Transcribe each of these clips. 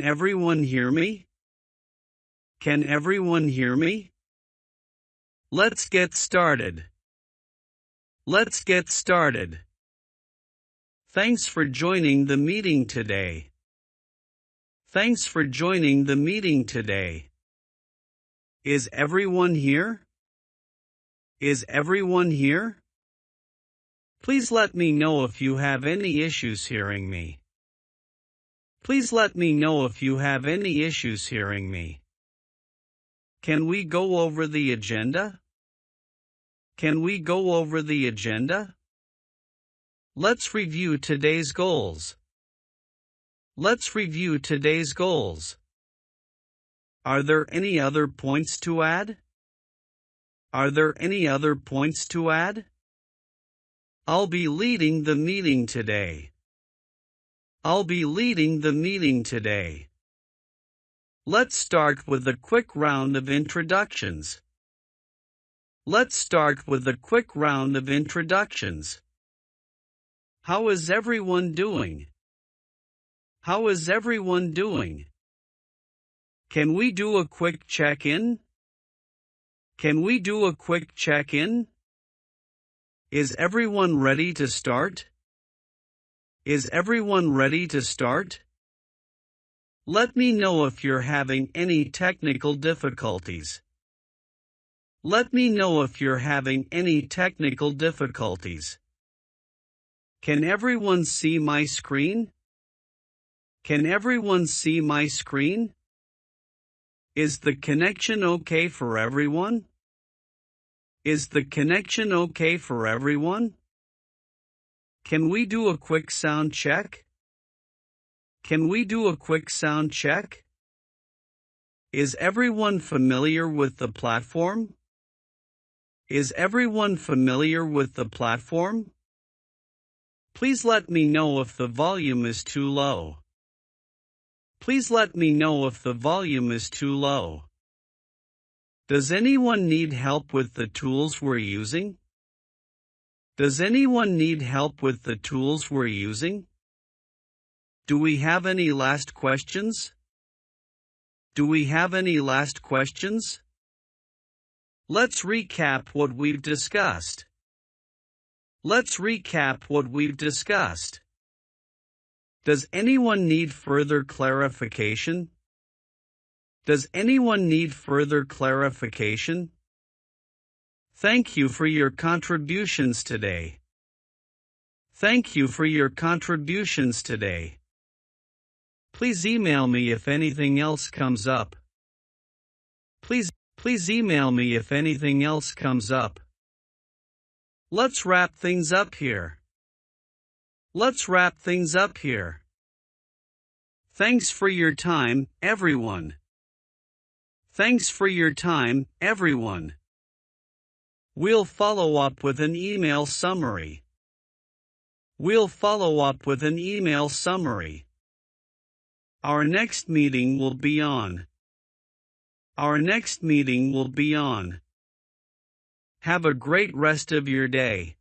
everyone hear me? Can everyone hear me? Let's get started. Let's get started. Thanks for joining the meeting today. Thanks for joining the meeting today. Is everyone here? Is everyone here? Please let me know if you have any issues hearing me. Please let me know if you have any issues hearing me. Can we go over the agenda? Can we go over the agenda? Let's review today's goals. Let's review today's goals. Are there any other points to add? Are there any other points to add? I'll be leading the meeting today. I'll be leading the meeting today. Let's start with a quick round of introductions. Let's start with a quick round of introductions. How is everyone doing? How is everyone doing? Can we do a quick check-in? Can we do a quick check-in? Is everyone ready to start? Is everyone ready to start? Let me know if you're having any technical difficulties. Let me know if you're having any technical difficulties. Can everyone see my screen? Can everyone see my screen? Is the connection okay for everyone? Is the connection okay for everyone? Can we do a quick sound check? Can we do a quick sound check? Is everyone familiar with the platform? Is everyone familiar with the platform? Please let me know if the volume is too low. Please let me know if the volume is too low. Does anyone need help with the tools we're using? Does anyone need help with the tools we're using? Do we have any last questions? Do we have any last questions? Let's recap what we've discussed. Let's recap what we've discussed. Does anyone need further clarification? Does anyone need further clarification? Thank you for your contributions today. Thank you for your contributions today. Please email me if anything else comes up. Please email me if anything else comes up. Let's wrap things up here. Let's wrap things up here. Thanks for your time, everyone. Thanks for your time, everyone. We'll follow up with an email summary. We'll follow up with an email summary. Our next meeting will be on. Our next meeting will be on. Have a great rest of your day.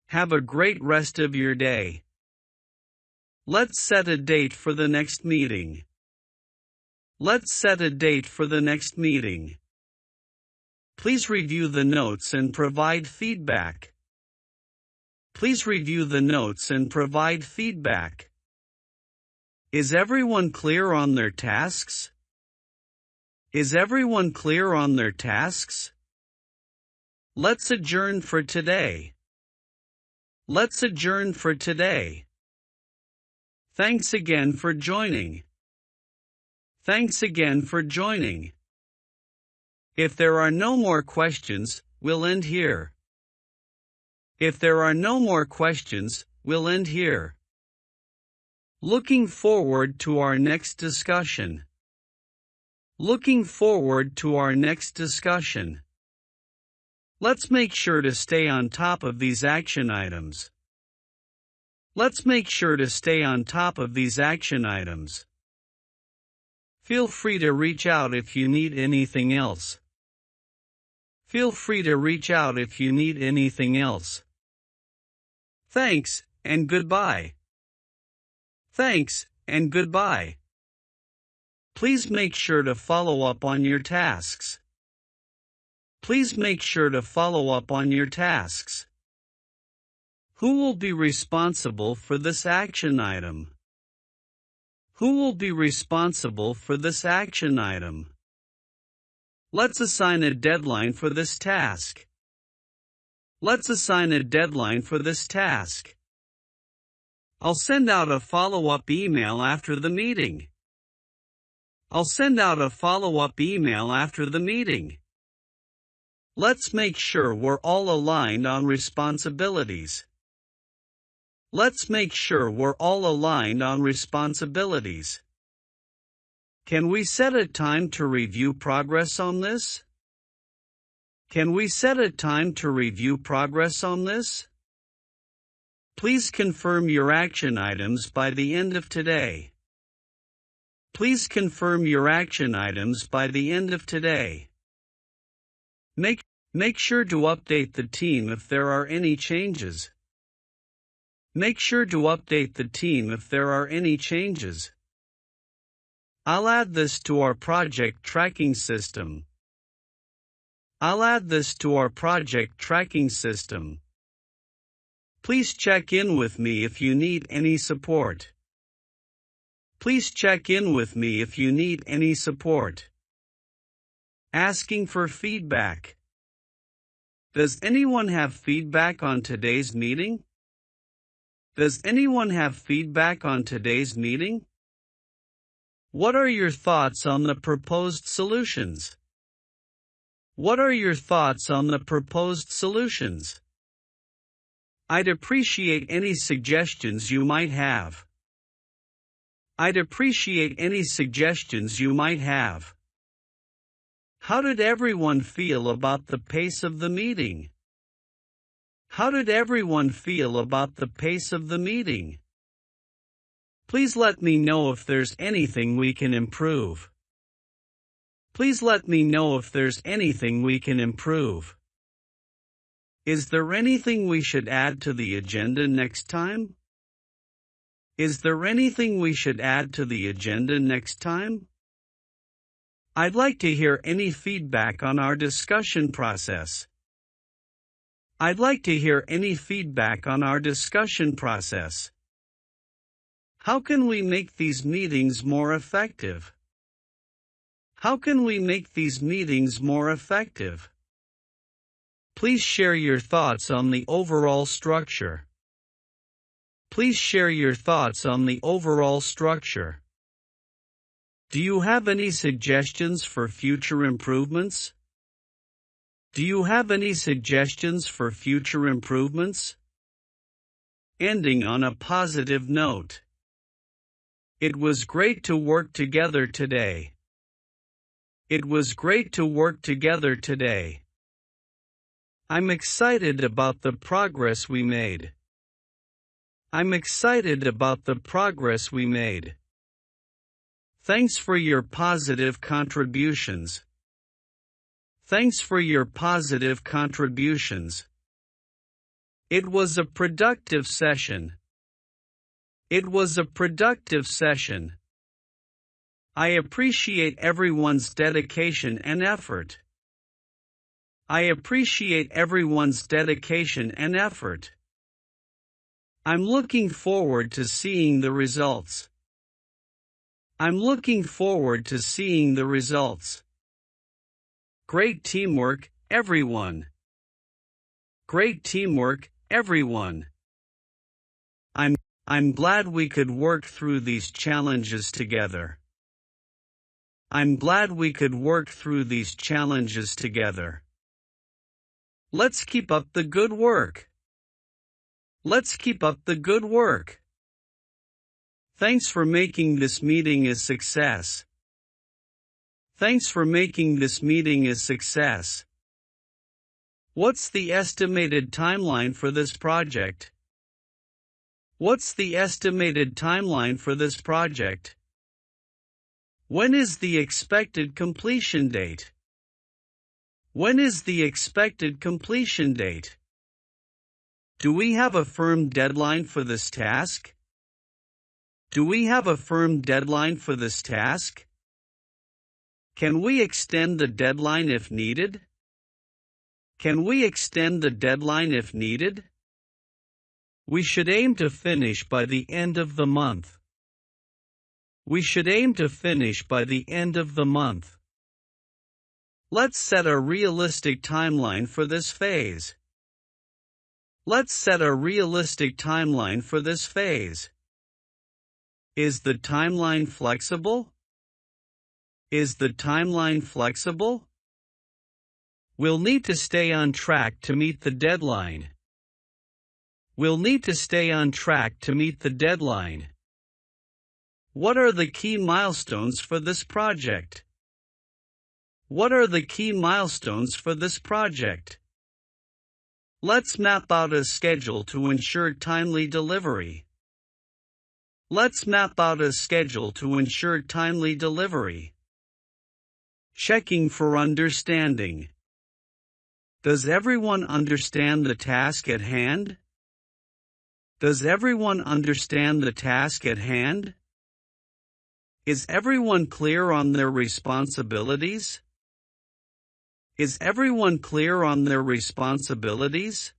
Have a great rest of your day. Let's set a date for the next meeting. Let's set a date for the next meeting. Please review the notes and provide feedback. Please review the notes and provide feedback. Is everyone clear on their tasks? Is everyone clear on their tasks? Let's adjourn for today. Let's adjourn for today. Thanks again for joining. Thanks again for joining. If there are no more questions, we'll end here. If there are no more questions, we'll end here. Looking forward to our next discussion. Looking forward to our next discussion. Let's make sure to stay on top of these action items. Let's make sure to stay on top of these action items. Feel free to reach out if you need anything else. Feel free to reach out if you need anything else. Thanks, and goodbye. Thanks, and goodbye. Please make sure to follow up on your tasks. Please make sure to follow up on your tasks. Who will be responsible for this action item? Who will be responsible for this action item? Let's assign a deadline for this task. Let's assign a deadline for this task. I'll send out a follow-up email after the meeting. I'll send out a follow-up email after the meeting. Let's make sure we're all aligned on responsibilities. Let's make sure we're all aligned on responsibilities. Can we set a time to review progress on this? Can we set a time to review progress on this? Please confirm your action items by the end of today. Please confirm your action items by the end of today. Make sure to update the team if there are any changes. Make sure to update the team if there are any changes. I'll add this to our project tracking system. I'll add this to our project tracking system. Please check in with me if you need any support. Please check in with me if you need any support. Asking for feedback. Does anyone have feedback on today's meeting? Does anyone have feedback on today's meeting? What are your thoughts on the proposed solutions? What are your thoughts on the proposed solutions? I'd appreciate any suggestions you might have. I'd appreciate any suggestions you might have. How did everyone feel about the pace of the meeting? How did everyone feel about the pace of the meeting? Please let me know if there's anything we can improve. Please let me know if there's anything we can improve. Is there anything we should add to the agenda next time? Is there anything we should add to the agenda next time? I'd like to hear any feedback on our discussion process. I'd like to hear any feedback on our discussion process. How can we make these meetings more effective? How can we make these meetings more effective? Please share your thoughts on the overall structure. Please share your thoughts on the overall structure. Do you have any suggestions for future improvements? Do you have any suggestions for future improvements? Ending on a positive note. It was great to work together today. It was great to work together today. I'm excited about the progress we made. I'm excited about the progress we made. Thanks for your positive contributions. Thanks for your positive contributions. It was a productive session. It was a productive session. I appreciate everyone's dedication and effort. I appreciate everyone's dedication and effort. I'm looking forward to seeing the results. I'm looking forward to seeing the results. Great teamwork, everyone. Great teamwork, everyone. I'm glad we could work through these challenges together. I'm glad we could work through these challenges together. Let's keep up the good work. Let's keep up the good work. Thanks for making this meeting a success. Thanks for making this meeting a success. What's the estimated timeline for this project? What's the estimated timeline for this project? When is the expected completion date? When is the expected completion date? Do we have a firm deadline for this task? Do we have a firm deadline for this task? Can we extend the deadline if needed? Can we extend the deadline if needed? We should aim to finish by the end of the month. We should aim to finish by the end of the month. Let's set a realistic timeline for this phase. Let's set a realistic timeline for this phase. Is the timeline flexible? Is the timeline flexible? We'll need to stay on track to meet the deadline. We'll need to stay on track to meet the deadline. What are the key milestones for this project? What are the key milestones for this project? Let's map out a schedule to ensure timely delivery. Let's map out a schedule to ensure timely delivery. Checking for understanding. Does everyone understand the task at hand? Does everyone understand the task at hand? Is everyone clear on their responsibilities? Is everyone clear on their responsibilities?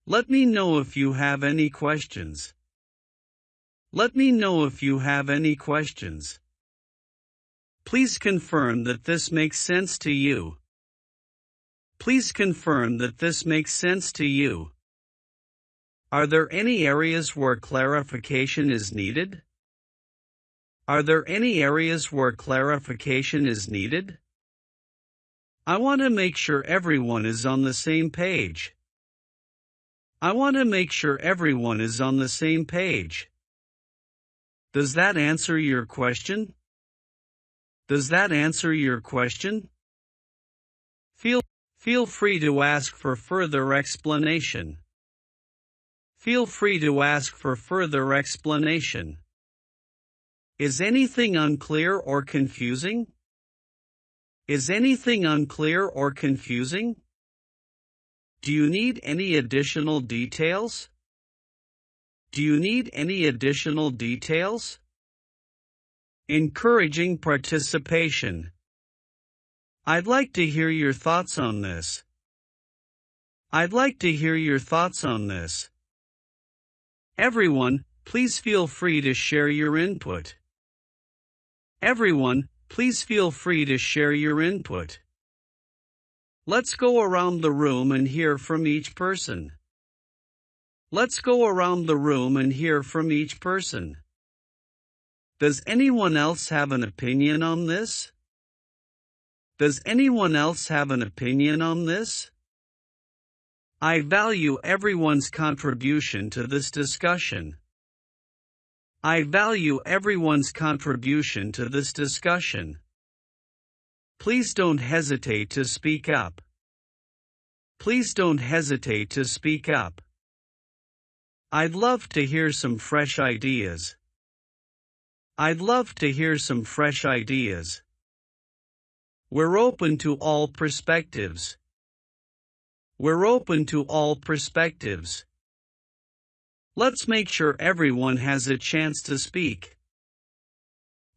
Let me know if you have any questions. Let me know if you have any questions. Please confirm that this makes sense to you. Please confirm that this makes sense to you. Are there any areas where clarification is needed? Are there any areas where clarification is needed? I want to make sure everyone is on the same page. I want to make sure everyone is on the same page. Does that answer your question? Does that answer your question? Feel free to ask for further explanation. Feel free to ask for further explanation. Is anything unclear or confusing? Is anything unclear or confusing? Do you need any additional details? Do you need any additional details? Encouraging participation. I'd like to hear your thoughts on this. I'd like to hear your thoughts on this. Everyone, please feel free to share your input. Everyone, please feel free to share your input. Let's go around the room and hear from each person. Let's go around the room and hear from each person. Does anyone else have an opinion on this? Does anyone else have an opinion on this? I value everyone's contribution to this discussion. I value everyone's contribution to this discussion. Please don't hesitate to speak up. Please don't hesitate to speak up. I'd love to hear some fresh ideas. I'd love to hear some fresh ideas. We're open to all perspectives. We're open to all perspectives. Let's make sure everyone has a chance to speak.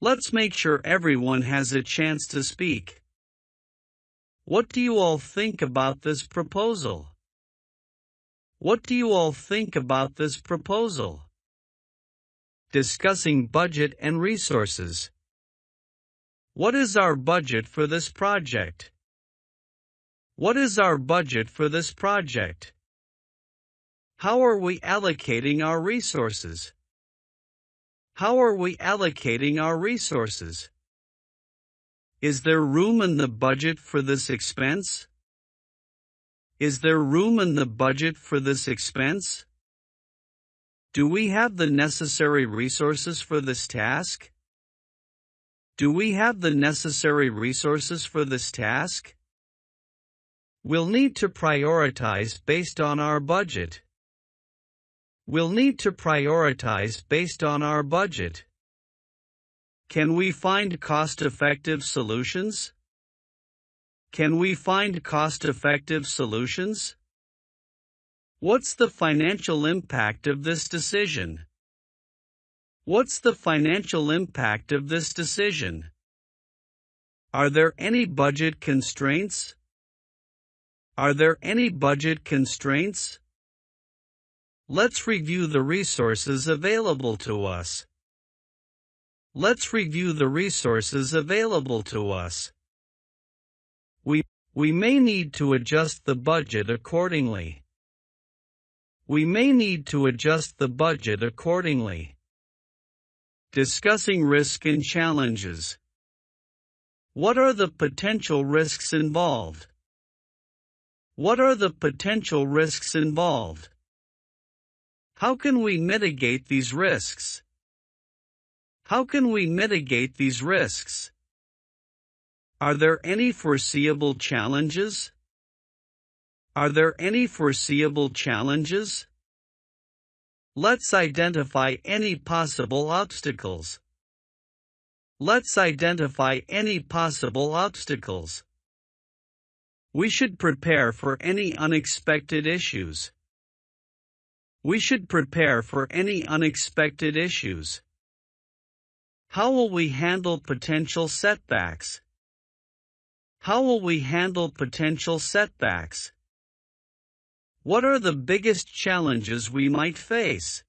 Let's make sure everyone has a chance to speak. What do you all think about this proposal? What do you all think about this proposal? Discussing budget and resources. What is our budget for this project? What is our budget for this project? How are we allocating our resources? How are we allocating our resources? Is there room in the budget for this expense? Is there room in the budget for this expense? Do we have the necessary resources for this task? Do we have the necessary resources for this task? We'll need to prioritize based on our budget. We'll need to prioritize based on our budget. Can we find cost-effective solutions? Can we find cost-effective solutions? What's the financial impact of this decision? What's the financial impact of this decision? Are there any budget constraints? Are there any budget constraints? Let's review the resources available to us. Let's review the resources available to us. We may need to adjust the budget accordingly. We may need to adjust the budget accordingly. Discussing risk and challenges. What are the potential risks involved? What are the potential risks involved? How can we mitigate these risks? How can we mitigate these risks? Are there any foreseeable challenges? Are there any foreseeable challenges? Let's identify any possible obstacles. Let's identify any possible obstacles. We should prepare for any unexpected issues. We should prepare for any unexpected issues. How will we handle potential setbacks? How will we handle potential setbacks? What are the biggest challenges we might face?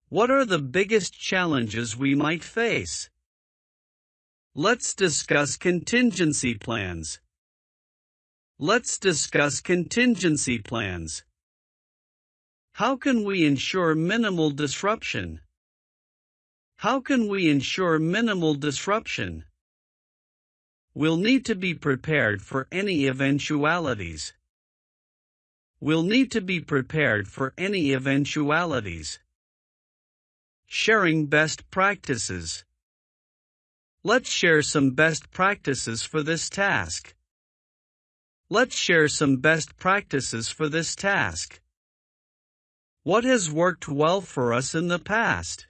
What are the biggest challenges we might face? Let's discuss contingency plans. Let's discuss contingency plans. How can we ensure minimal disruption? How can we ensure minimal disruption? We'll need to be prepared for any eventualities. We'll need to be prepared for any eventualities. Sharing best practices. Let's share some best practices for this task. Let's share some best practices for this task. What has worked well for us in the past?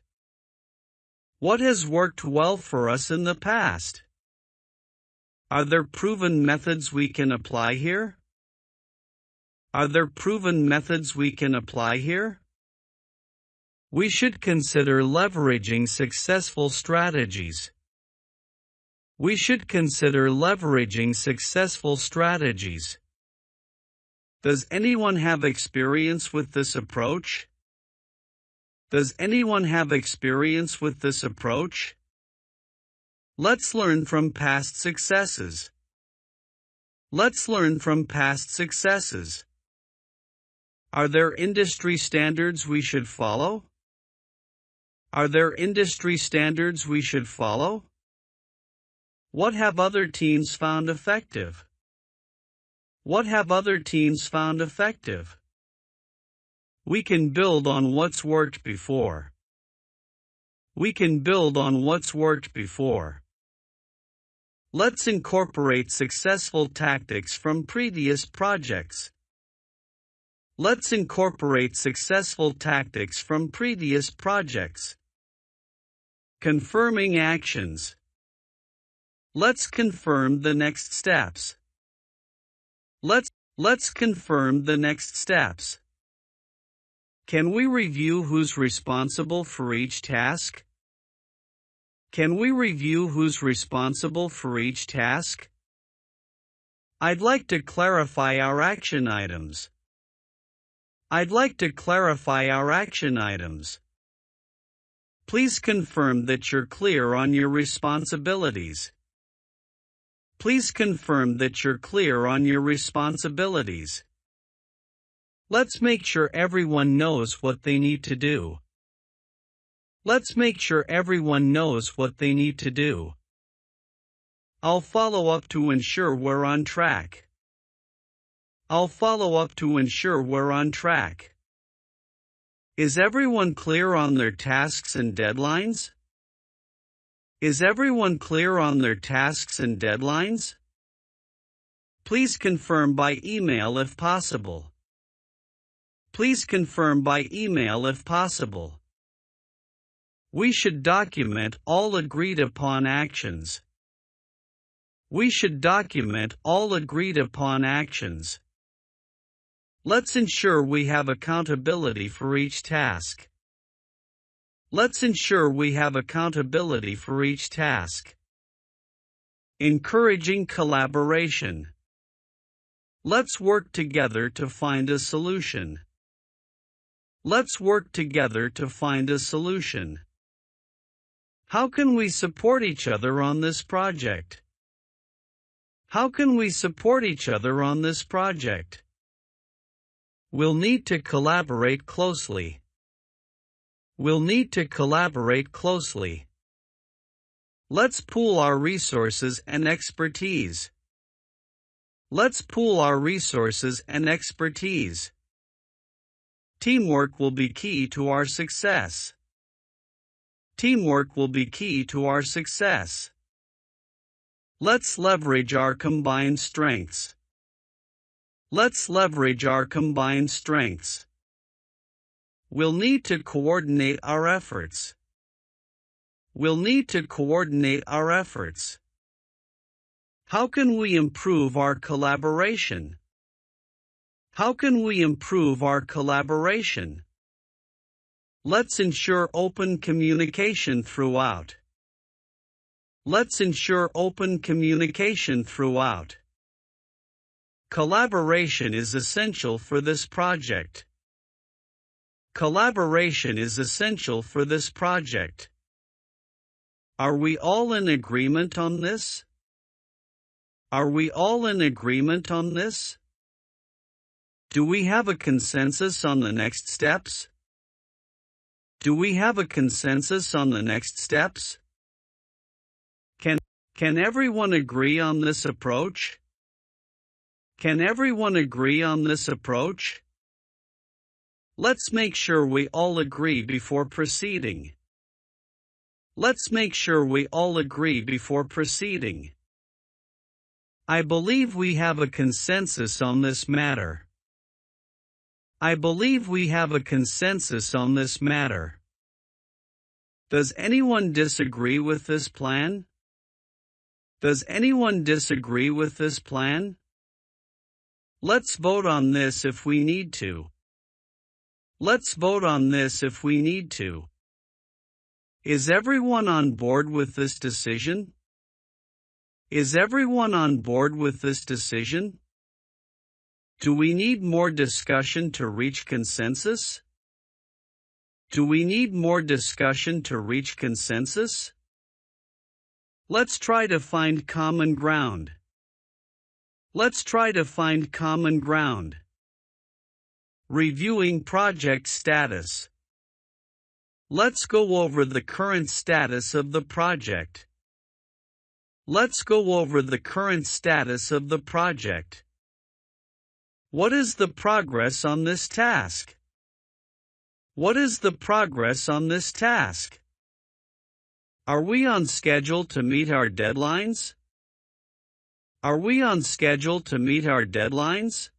What has worked well for us in the past? Are there proven methods we can apply here? Are there proven methods we can apply here? We should consider leveraging successful strategies. We should consider leveraging successful strategies. Does anyone have experience with this approach? Does anyone have experience with this approach? Let's learn from past successes. Let's learn from past successes. Are there industry standards we should follow? Are there industry standards we should follow? What have other teams found effective? What have other teams found effective? We can build on what's worked before. We can build on what's worked before. Let's incorporate successful tactics from previous projects. Let's incorporate successful tactics from previous projects. Confirming actions. Let's confirm the next steps. Let's confirm the next steps. Can we review who's responsible for each task? Can we review who's responsible for each task? I'd like to clarify our action items. I'd like to clarify our action items. Please confirm that you're clear on your responsibilities. Please confirm that you're clear on your responsibilities. Let's make sure everyone knows what they need to do. Let's make sure everyone knows what they need to do. I'll follow up to ensure we're on track. I'll follow up to ensure we're on track. Is everyone clear on their tasks and deadlines? Is everyone clear on their tasks and deadlines? Please confirm by email if possible. Please confirm by email if possible. We should document all agreed upon actions. We should document all agreed upon actions. Let's ensure we have accountability for each task. Let's ensure we have accountability for each task. Encouraging collaboration. Let's work together to find a solution. Let's work together to find a solution. How can we support each other on this project? How can we support each other on this project? We'll need to collaborate closely. We'll need to collaborate closely. Let's pool our resources and expertise. Let's pool our resources and expertise. Teamwork will be key to our success. Teamwork will be key to our success. Let's leverage our combined strengths. Let's leverage our combined strengths. We'll need to coordinate our efforts. We'll need to coordinate our efforts. How can we improve our collaboration? How can we improve our collaboration? Let's ensure open communication throughout. Let's ensure open communication throughout. Collaboration is essential for this project. Collaboration is essential for this project. Are we all in agreement on this? Are we all in agreement on this? Do we have a consensus on the next steps? Do we have a consensus on the next steps? Can everyone agree on this approach? Can everyone agree on this approach? Let's make sure we all agree before proceeding. Let's make sure we all agree before proceeding. I believe we have a consensus on this matter. I believe we have a consensus on this matter. Does anyone disagree with this plan? Does anyone disagree with this plan? Let's vote on this if we need to. Let's vote on this if we need to. Is everyone on board with this decision? Is everyone on board with this decision? Do we need more discussion to reach consensus? Do we need more discussion to reach consensus? Let's try to find common ground. Let's try to find common ground. Reviewing project status. Let's go over the current status of the project. Let's go over the current status of the project. What is the progress on this task? What is the progress on this task? Are we on schedule to meet our deadlines? Are we on schedule to meet our deadlines?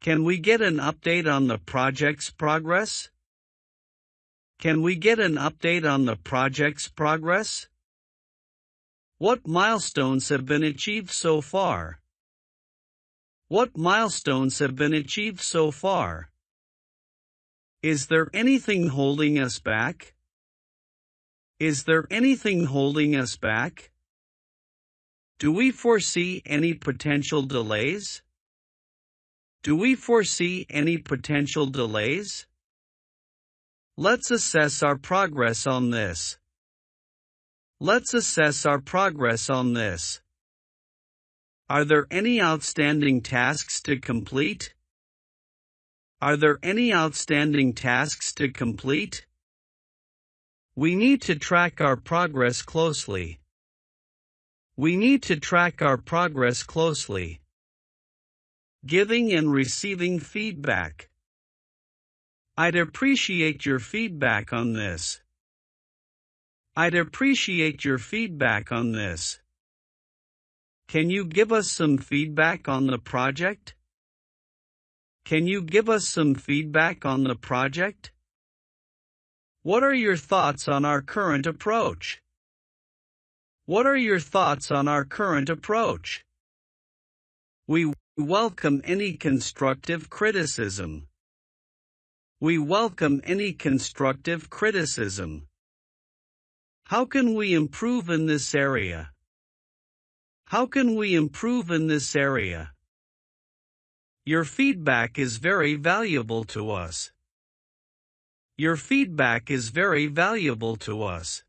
Can we get an update on the project's progress? Can we get an update on the project's progress? What milestones have been achieved so far? What milestones have been achieved so far? Is there anything holding us back? Is there anything holding us back? Do we foresee any potential delays? Do we foresee any potential delays? Let's assess our progress on this. Let's assess our progress on this. Are there any outstanding tasks to complete? Are there any outstanding tasks to complete? We need to track our progress closely. We need to track our progress closely. Giving and receiving feedback. I'd appreciate your feedback on this. I'd appreciate your feedback on this. Can you give us some feedback on the project? Can you give us some feedback on the project? What are your thoughts on our current approach? What are your thoughts on our current approach? We welcome any constructive criticism. We welcome any constructive criticism. How can we improve in this area? How can we improve in this area? Your feedback is very valuable to us. Your feedback is very valuable to us.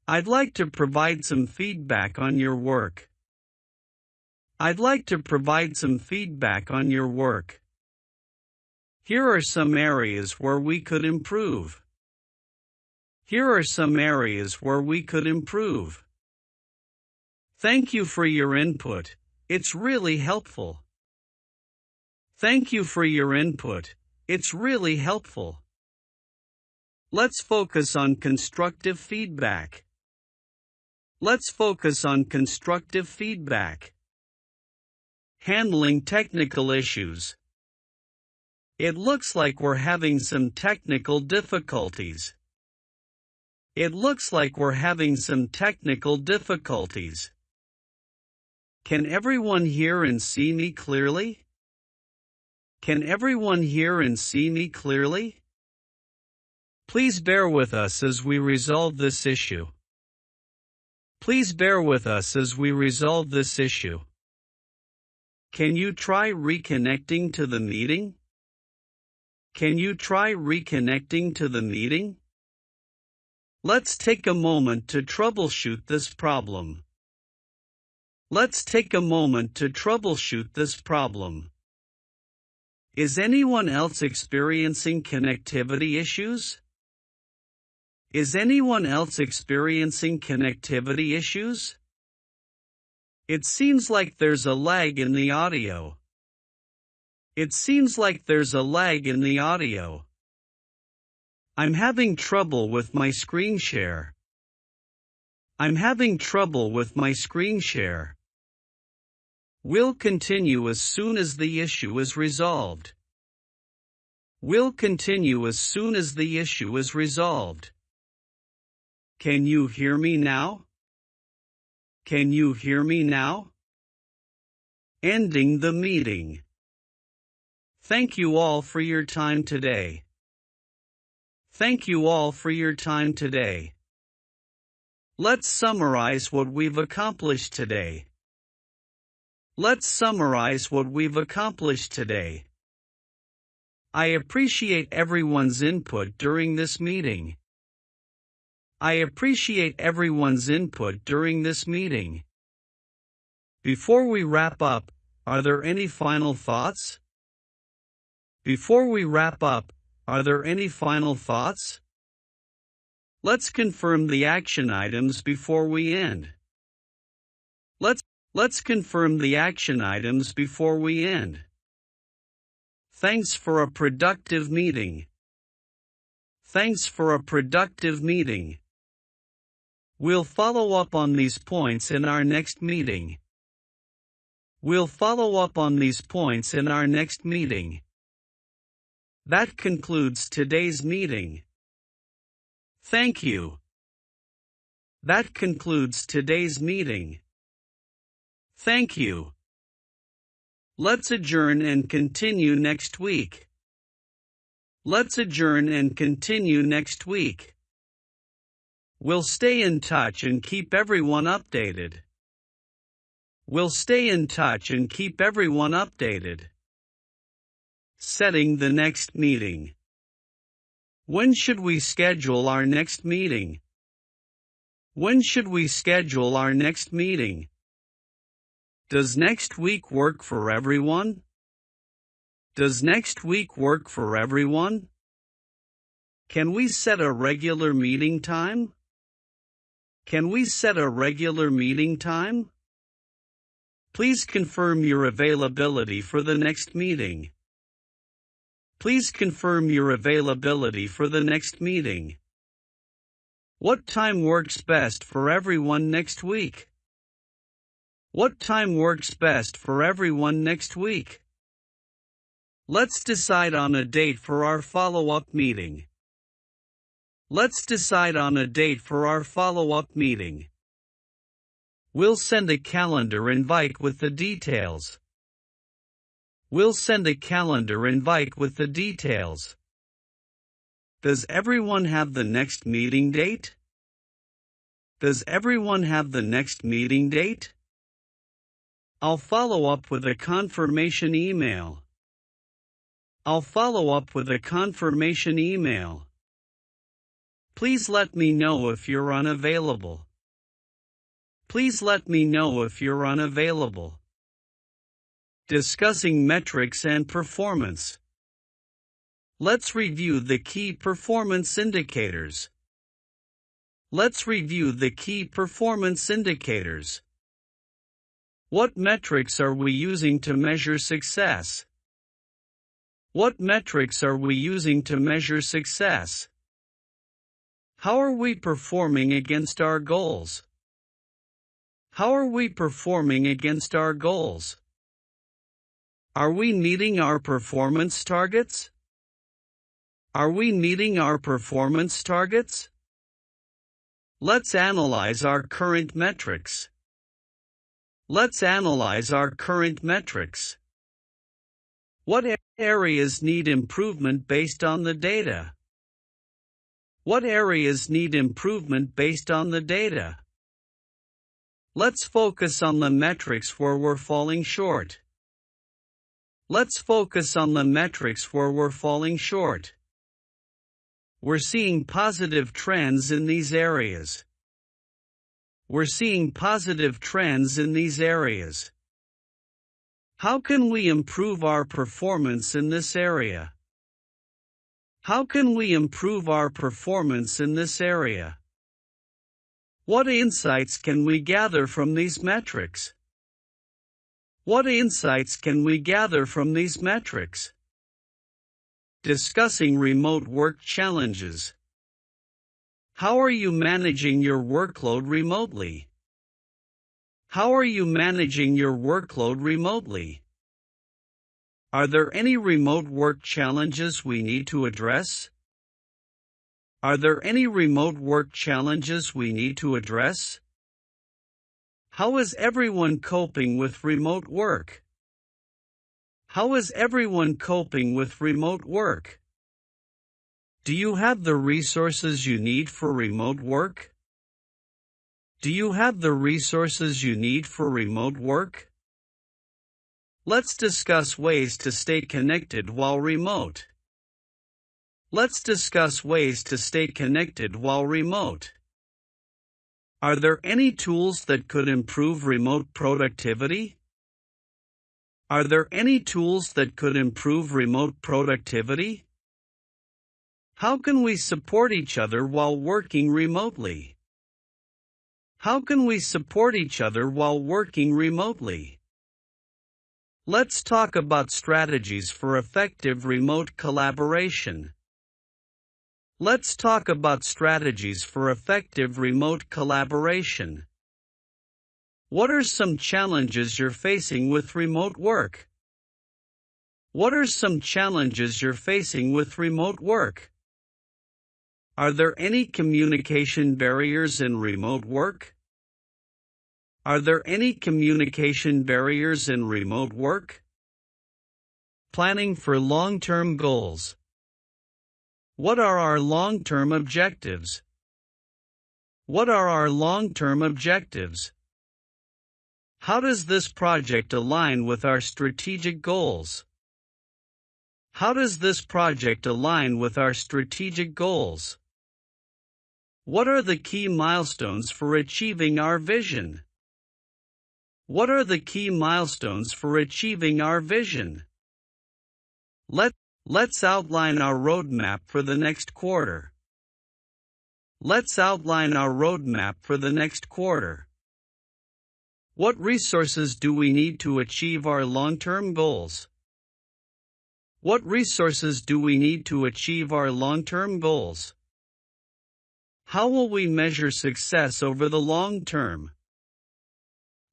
I'd like to provide some feedback on your work. I'd like to provide some feedback on your work. Here are some areas where we could improve. Here are some areas where we could improve. Thank you for your input. It's really helpful. Thank you for your input. It's really helpful. Let's focus on constructive feedback. Let's focus on constructive feedback. Handling technical issues. It looks like we're having some technical difficulties. It looks like we're having some technical difficulties. Can everyone hear and see me clearly? Can everyone hear and see me clearly? Please bear with us as we resolve this issue. Please bear with us as we resolve this issue. Can you try reconnecting to the meeting? Can you try reconnecting to the meeting? Let's take a moment to troubleshoot this problem. Let's take a moment to troubleshoot this problem. Is anyone else experiencing connectivity issues? Is anyone else experiencing connectivity issues? It seems like there's a lag in the audio. It seems like there's a lag in the audio. I'm having trouble with my screen share. I'm having trouble with my screen share. We'll continue as soon as the issue is resolved. We'll continue as soon as the issue is resolved. Can you hear me now? Can you hear me now? Ending the meeting. Thank you all for your time today. Thank you all for your time today. Let's summarize what we've accomplished today. Let's summarize what we've accomplished today. I appreciate everyone's input during this meeting. I appreciate everyone's input during this meeting. Before we wrap up, are there any final thoughts? Before we wrap up, are there any final thoughts? Let's confirm the action items before we end. Let's confirm the action items before we end. Thanks for a productive meeting. Thanks for a productive meeting. We'll follow up on these points in our next meeting. We'll follow up on these points in our next meeting. That concludes today's meeting. Thank you. That concludes today's meeting. Thank you. Let's adjourn and continue next week. Let's adjourn and continue next week. We'll stay in touch and keep everyone updated. We'll stay in touch and keep everyone updated. Setting the next meeting. When should we schedule our next meeting? When should we schedule our next meeting? Does next week work for everyone? Does next week work for everyone? Can we set a regular meeting time? Can we set a regular meeting time? Please confirm your availability for the next meeting. Please confirm your availability for the next meeting. What time works best for everyone next week? What time works best for everyone next week? Let's decide on a date for our follow-up meeting. Let's decide on a date for our follow-up meeting. We'll send a calendar invite with the details. We'll send a calendar invite with the details. Does everyone have the next meeting date? Does everyone have the next meeting date? I'll follow up with a confirmation email. I'll follow up with a confirmation email. Please let me know if you're unavailable. Please let me know if you're unavailable. Discussing metrics and performance. Let's review the key performance indicators. Let's review the key performance indicators. What metrics are we using to measure success? What metrics are we using to measure success? How are we performing against our goals? How are we performing against our goals? Are we meeting our performance targets? Are we meeting our performance targets? Let's analyze our current metrics. Let's analyze our current metrics. What areas need improvement based on the data? What areas need improvement based on the data? Let's focus on the metrics where we're falling short. Let's focus on the metrics where we're falling short. We're seeing positive trends in these areas. We're seeing positive trends in these areas. How can we improve our performance in this area? How can we improve our performance in this area? What insights can we gather from these metrics? What insights can we gather from these metrics? Discussing remote work challenges. How are you managing your workload remotely? How are you managing your workload remotely? Are there any remote work challenges we need to address? Are there any remote work challenges we need to address? How is everyone coping with remote work? How is everyone coping with remote work? Do you have the resources you need for remote work? Do you have the resources you need for remote work? Let's discuss ways to stay connected while remote. Let's discuss ways to stay connected while remote. Are there any tools that could improve remote productivity? Are there any tools that could improve remote productivity? How can we support each other while working remotely? How can we support each other while working remotely? Let's talk about strategies for effective remote collaboration. Let's talk about strategies for effective remote collaboration. What are some challenges you're facing with remote work? What are some challenges you're facing with remote work? Are there any communication barriers in remote work? Are there any communication barriers in remote work? Planning for long-term goals. What are our long-term objectives? What are our long-term objectives? How does this project align with our strategic goals? How does this project align with our strategic goals? What are the key milestones for achieving our vision? What are the key milestones for achieving our vision? Let's outline our roadmap for the next quarter. Let's outline our roadmap for the next quarter. What resources do we need to achieve our long-term goals? What resources do we need to achieve our long-term goals? How will we measure success over the long term?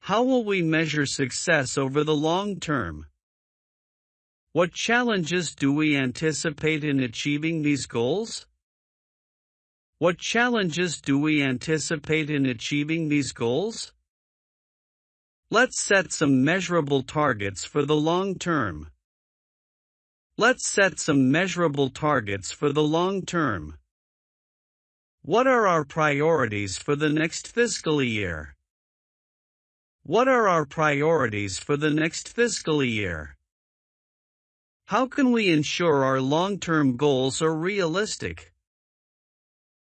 How will we measure success over the long term? What challenges do we anticipate in achieving these goals? What challenges do we anticipate in achieving these goals? Let's set some measurable targets for the long term. Let's set some measurable targets for the long term. What are our priorities for the next fiscal year? What are our priorities for the next fiscal year? How can we ensure our long-term goals are realistic?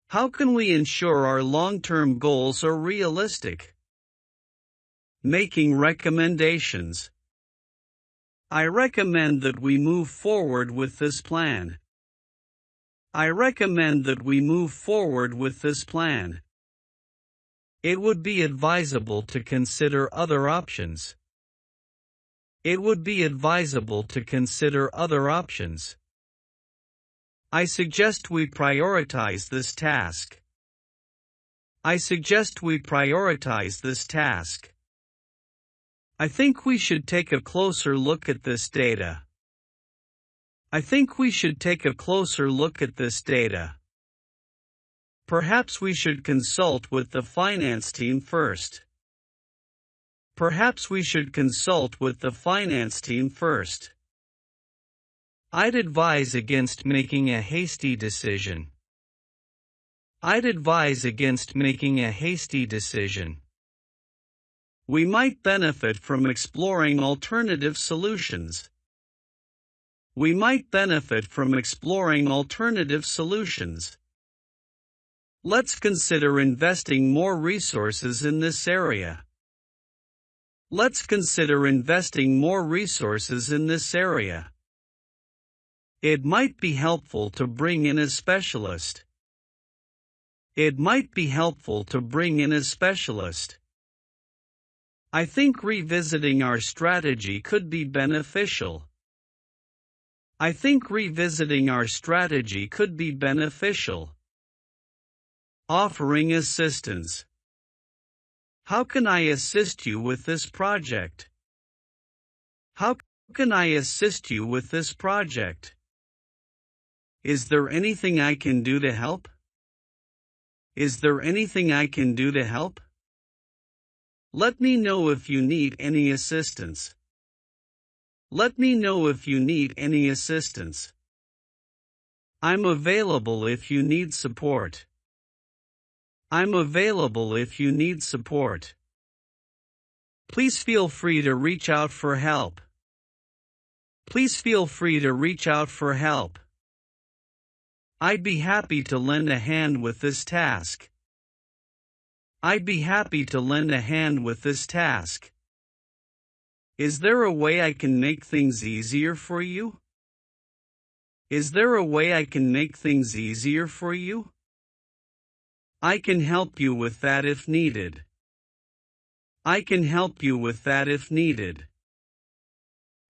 How can we ensure our long-term goals are realistic? Making recommendations. I recommend that we move forward with this plan. I recommend that we move forward with this plan. It would be advisable to consider other options. It would be advisable to consider other options. I suggest we prioritize this task. I suggest we prioritize this task. I think we should take a closer look at this data. I think we should take a closer look at this data. Perhaps we should consult with the finance team first. Perhaps we should consult with the finance team first. I'd advise against making a hasty decision. I'd advise against making a hasty decision. We might benefit from exploring alternative solutions. We might benefit from exploring alternative solutions. Let's consider investing more resources in this area. Let's consider investing more resources in this area. It might be helpful to bring in a specialist. It might be helpful to bring in a specialist. I think revisiting our strategy could be beneficial. I think revisiting our strategy could be beneficial. Offering assistance. How can I assist you with this project? How can I assist you with this project? Is there anything I can do to help? Is there anything I can do to help? Let me know if you need any assistance. Let me know if you need any assistance. I'm available if you need support. I'm available if you need support. Please feel free to reach out for help. Please feel free to reach out for help. I'd be happy to lend a hand with this task. I'd be happy to lend a hand with this task. Is there a way I can make things easier for you? Is there a way I can make things easier for you? I can help you with that if needed. I can help you with that if needed.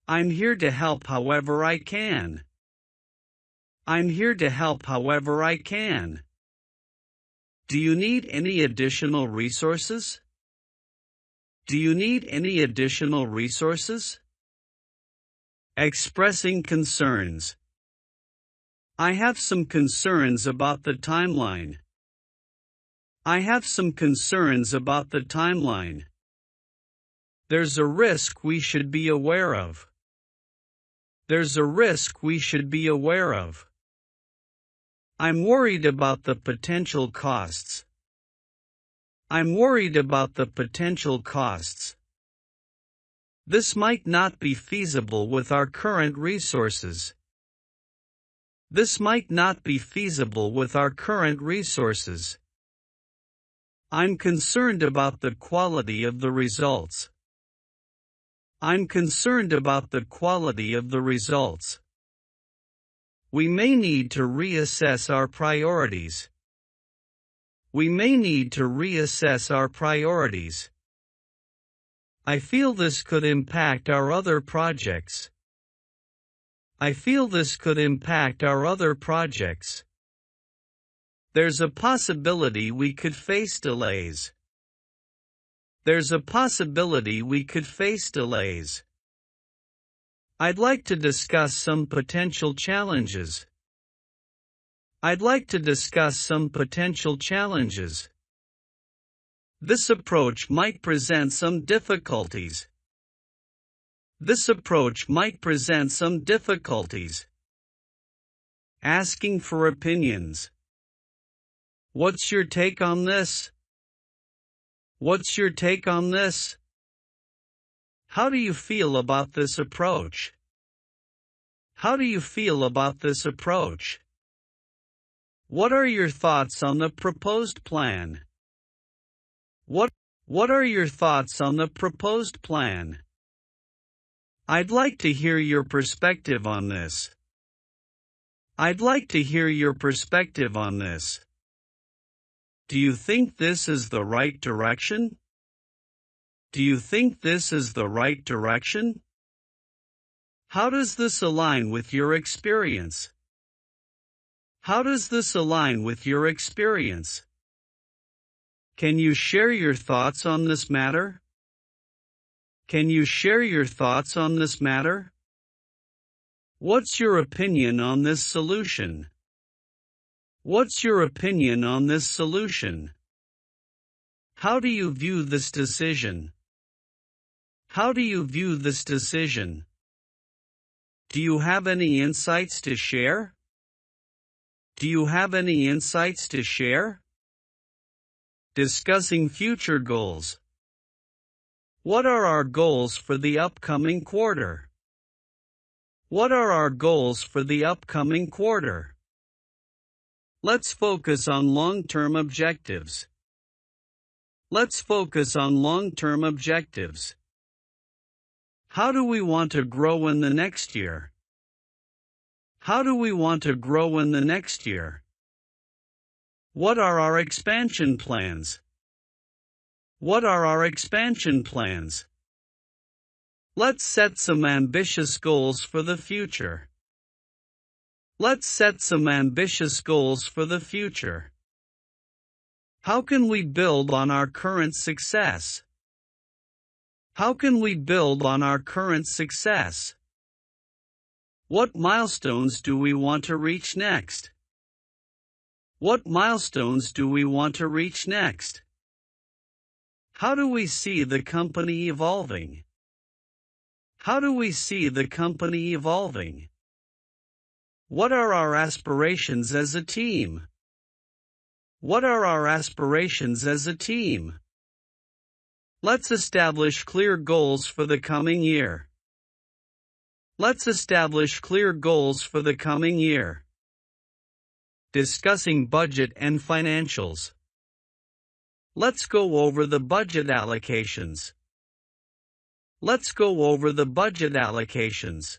I'm here to help however I can. I'm here to help however I can. Do you need any additional resources? Do you need any additional resources? Expressing concerns. I have some concerns about the timeline. I have some concerns about the timeline. There's a risk we should be aware of. There's a risk we should be aware of. I'm worried about the potential costs. I'm worried about the potential costs. This might not be feasible with our current resources. This might not be feasible with our current resources. I'm concerned about the quality of the results. I'm concerned about the quality of the results. We may need to reassess our priorities. We may need to reassess our priorities. I feel this could impact our other projects. I feel this could impact our other projects. There's a possibility we could face delays. There's a possibility we could face delays. I'd like to discuss some potential challenges. I'd like to discuss some potential challenges. This approach might present some difficulties. This approach might present some difficulties. Asking for opinions. What's your take on this? What's your take on this? How do you feel about this approach? How do you feel about this approach? What are your thoughts on the proposed plan? What are your thoughts on the proposed plan? I'd like to hear your perspective on this. I'd like to hear your perspective on this. Do you think this is the right direction? Do you think this is the right direction? How does this align with your experience? How does this align with your experience? Can you share your thoughts on this matter? Can you share your thoughts on this matter? What's your opinion on this solution? What's your opinion on this solution? How do you view this decision? How do you view this decision? Do you have any insights to share? Do you have any insights to share? Discussing future goals. What are our goals for the upcoming quarter? What are our goals for the upcoming quarter? Let's focus on long-term objectives. Let's focus on long-term objectives. How do we want to grow in the next year? How do we want to grow in the next year? What are our expansion plans? What are our expansion plans? Let's set some ambitious goals for the future. Let's set some ambitious goals for the future. How can we build on our current success? How can we build on our current success? What milestones do we want to reach next? What milestones do we want to reach next? How do we see the company evolving? How do we see the company evolving? What are our aspirations as a team? What are our aspirations as a team? Let's establish clear goals for the coming year. Let's establish clear goals for the coming year. Discussing budget and financials. Let's go over the budget allocations. Let's go over the budget allocations.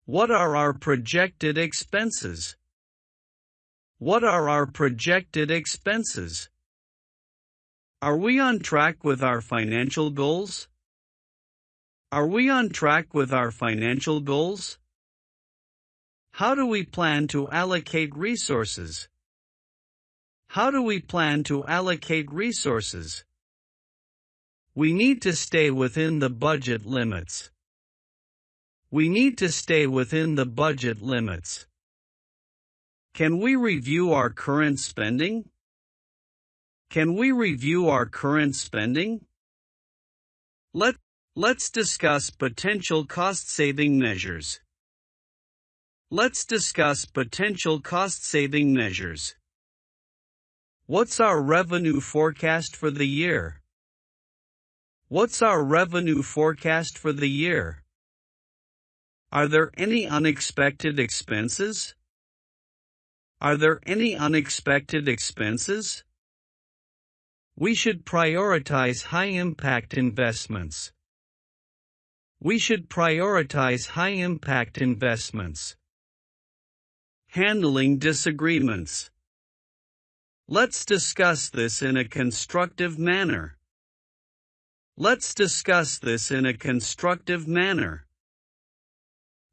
What are our projected expenses? What are our projected expenses? Are we on track with our financial goals? Are we on track with our financial goals? How do we plan to allocate resources? How do we plan to allocate resources? We need to stay within the budget limits. We need to stay within the budget limits. Can we review our current spending? Can we review our current spending? Let's discuss potential cost-saving measures. Let's discuss potential cost-saving measures. What's our revenue forecast for the year? What's our revenue forecast for the year? Are there any unexpected expenses? Are there any unexpected expenses? We should prioritize high-impact investments. We should prioritize high-impact investments. Handling disagreements. Let's discuss this in a constructive manner. Let's discuss this in a constructive manner.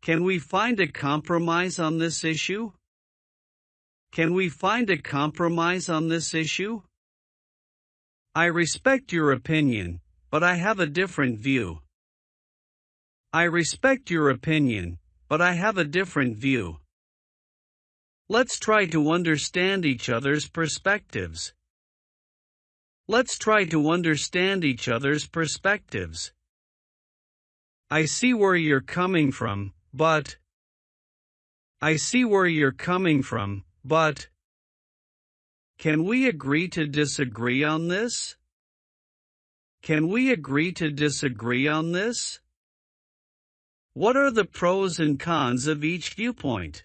Can we find a compromise on this issue? Can we find a compromise on this issue? I respect your opinion, but I have a different view. I respect your opinion, but I have a different view. Let's try to understand each other's perspectives. Let's try to understand each other's perspectives. I see where you're coming from, but. I see where you're coming from, but. Can we agree to disagree on this? Can we agree to disagree on this? What are the pros and cons of each viewpoint?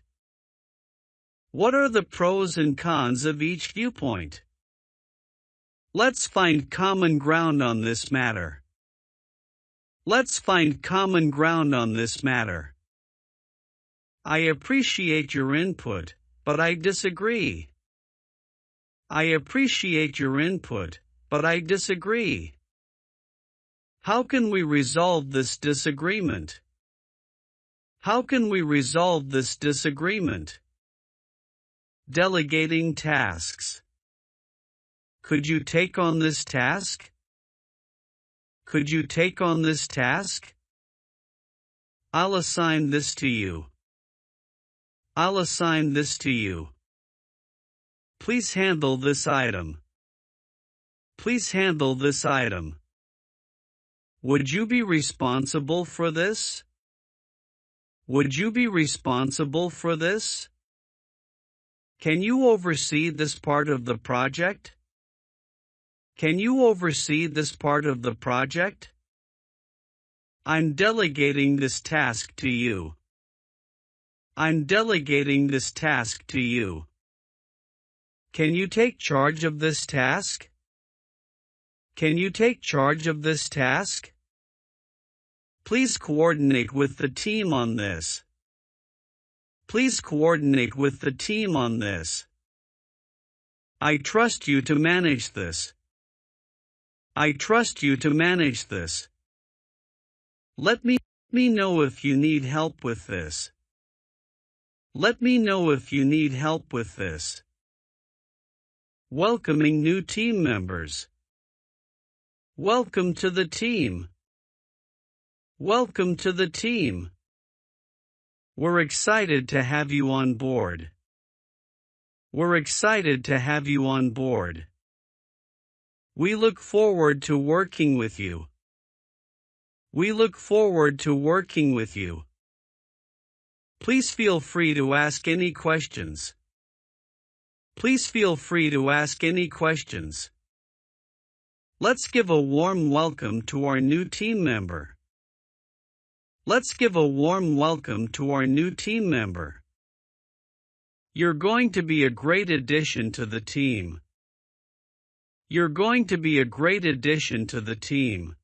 What are the pros and cons of each viewpoint? Let's find common ground on this matter. Let's find common ground on this matter. I appreciate your input, but I disagree. I appreciate your input, but I disagree. How can we resolve this disagreement? How can we resolve this disagreement? Delegating tasks. Could you take on this task? Could you take on this task? I'll assign this to you. I'll assign this to you. Please handle this item. Please handle this item. Would you be responsible for this? Would you be responsible for this? Can you oversee this part of the project? Can you oversee this part of the project? I'm delegating this task to you. I'm delegating this task to you. Can you take charge of this task? Can you take charge of this task? Please coordinate with the team on this. Please coordinate with the team on this. I trust you to manage this. I trust you to manage this. Let me know if you need help with this. Let me know if you need help with this. Welcoming new team members. Welcome to the team. Welcome to the team. We're excited to have you on board. We're excited to have you on board. We look forward to working with you. We look forward to working with you. Please feel free to ask any questions. Please feel free to ask any questions. Let's give a warm welcome to our new team member. Let's give a warm welcome to our new team member. You're going to be a great addition to the team. You're going to be a great addition to the team.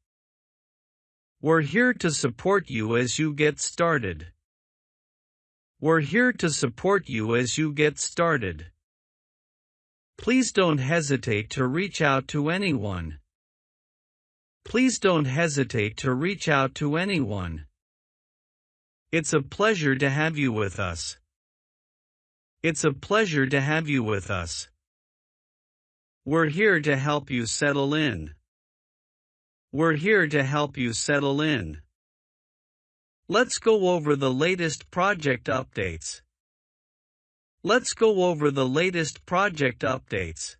We're here to support you as you get started. We're here to support you as you get started. Please don't hesitate to reach out to anyone. Please don't hesitate to reach out to anyone. It's a pleasure to have you with us. It's a pleasure to have you with us. We're here to help you settle in. We're here to help you settle in. Let's go over the latest project updates. Let's go over the latest project updates.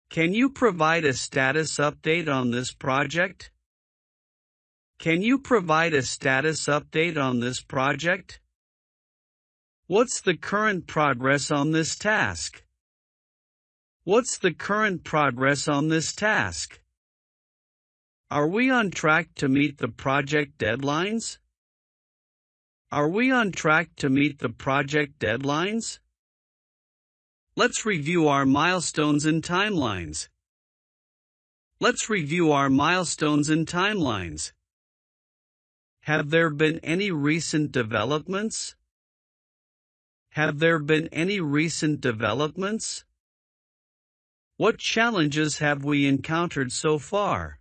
Can you provide a status update on this project? Can you provide a status update on this project? What's the current progress on this task? What's the current progress on this task? Are we on track to meet the project deadlines? Are we on track to meet the project deadlines? Let's review our milestones and timelines. Let's review our milestones and timelines. Have there been any recent developments? Have there been any recent developments? What challenges have we encountered so far?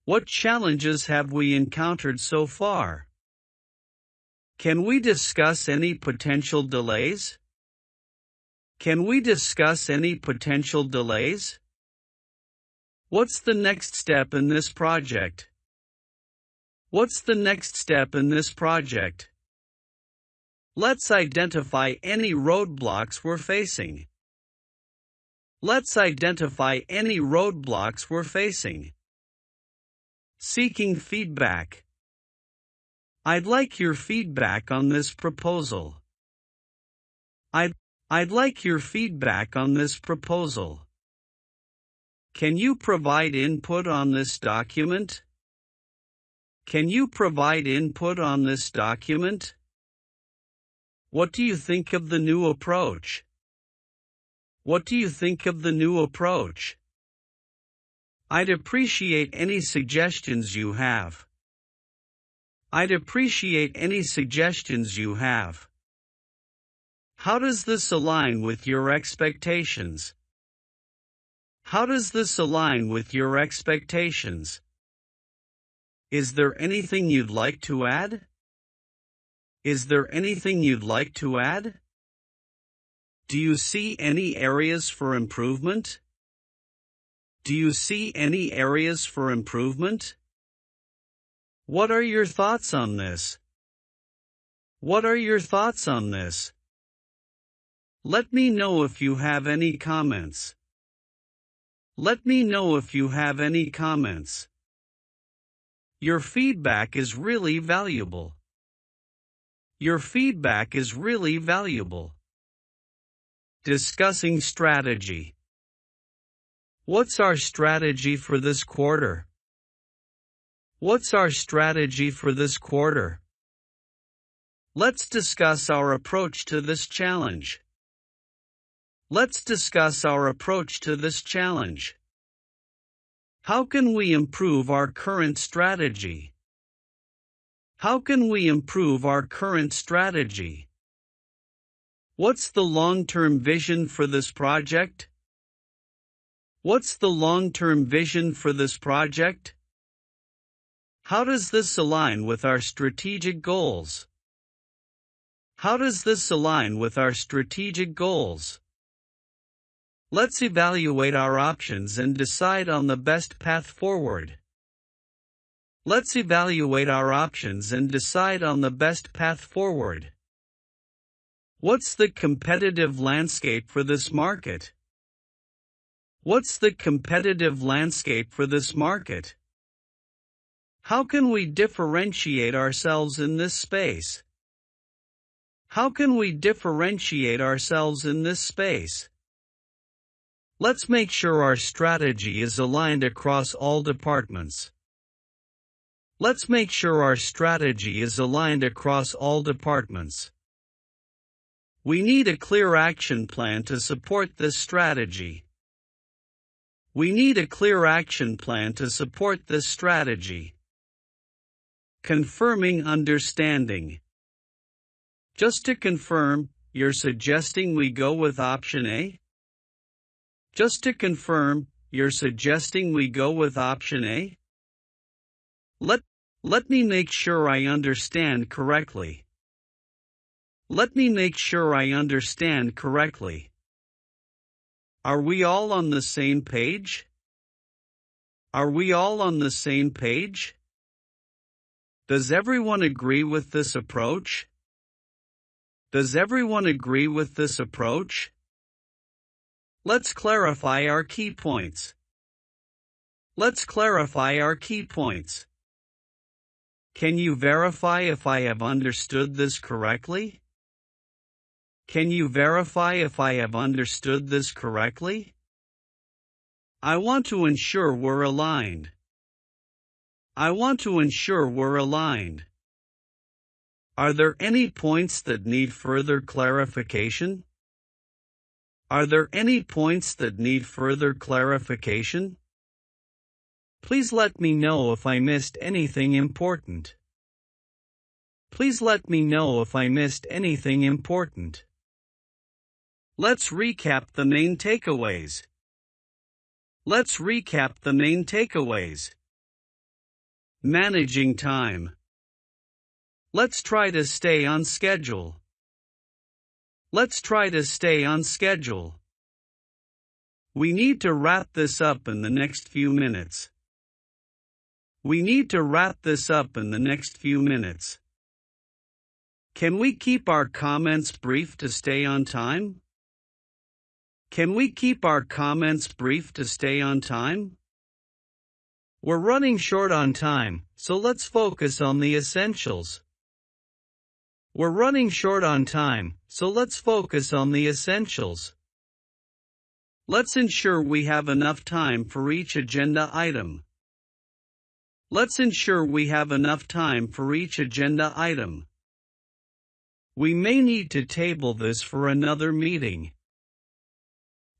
What challenges have we encountered so far? Can we discuss any potential delays? Can we discuss any potential delays? What's the next step in this project? What's the next step in this project? Let's identify any roadblocks we're facing. Let's identify any roadblocks we're facing. Seeking feedback. I'd like your feedback on this proposal. I'd I'd like your feedback on this proposal. Can you provide input on this document? Can you provide input on this document? What do you think of the new approach? What do you think of the new approach? I'd appreciate any suggestions you have. I'd appreciate any suggestions you have. How does this align with your expectations? How does this align with your expectations? Is there anything you'd like to add? Is there anything you'd like to add? Do you see any areas for improvement? Do you see any areas for improvement? What are your thoughts on this? What are your thoughts on this? Let me know if you have any comments. Let me know if you have any comments. Your feedback is really valuable. Your feedback is really valuable. Discussing strategy. What's our strategy for this quarter? What's our strategy for this quarter? Let's discuss our approach to this challenge. Let's discuss our approach to this challenge. How can we improve our current strategy? How can we improve our current strategy? What's the long-term vision for this project? What's the long-term vision for this project? How does this align with our strategic goals? How does this align with our strategic goals? Let's evaluate our options and decide on the best path forward. Let's evaluate our options and decide on the best path forward. What's the competitive landscape for this market? What's the competitive landscape for this market? How can we differentiate ourselves in this space? How can we differentiate ourselves in this space? Let's make sure our strategy is aligned across all departments. Let's make sure our strategy is aligned across all departments. We need a clear action plan to support this strategy. We need a clear action plan to support this strategy. Confirming understanding. Just to confirm, you're suggesting we go with option A? Just to confirm, you're suggesting we go with option A? Let me make sure I understand correctly. Let me make sure I understand correctly. Are we all on the same page? Are we all on the same page? Does everyone agree with this approach? Does everyone agree with this approach? Let's clarify our key points. Let's clarify our key points. Can you verify if I have understood this correctly? Can you verify if I have understood this correctly? I want to ensure we're aligned. I want to ensure we're aligned. Are there any points that need further clarification? Are there any points that need further clarification? Please let me know if I missed anything important. Please let me know if I missed anything important. Let's recap the main takeaways. Let's recap the main takeaways. Managing time. Let's try to stay on schedule. Let's try to stay on schedule. We need to wrap this up in the next few minutes. We need to wrap this up in the next few minutes. Can we keep our comments brief to stay on time? Can we keep our comments brief to stay on time? We're running short on time, so let's focus on the essentials. We're running short on time, so let's focus on the essentials. Let's ensure we have enough time for each agenda item. Let's ensure we have enough time for each agenda item. We may need to table this for another meeting.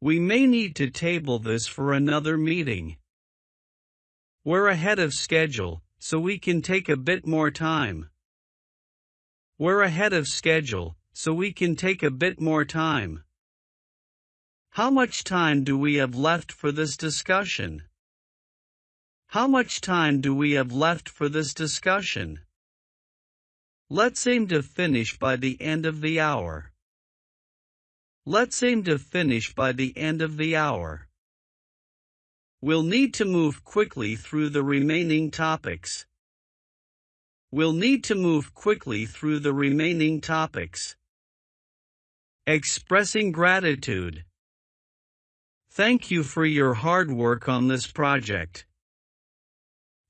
We may need to table this for another meeting. We're ahead of schedule, so we can take a bit more time. We're ahead of schedule, so we can take a bit more time. How much time do we have left for this discussion? How much time do we have left for this discussion? Let's aim to finish by the end of the hour. Let's aim to finish by the end of the hour. We'll need to move quickly through the remaining topics. We'll need to move quickly through the remaining topics. Expressing gratitude. Thank you for your hard work on this project.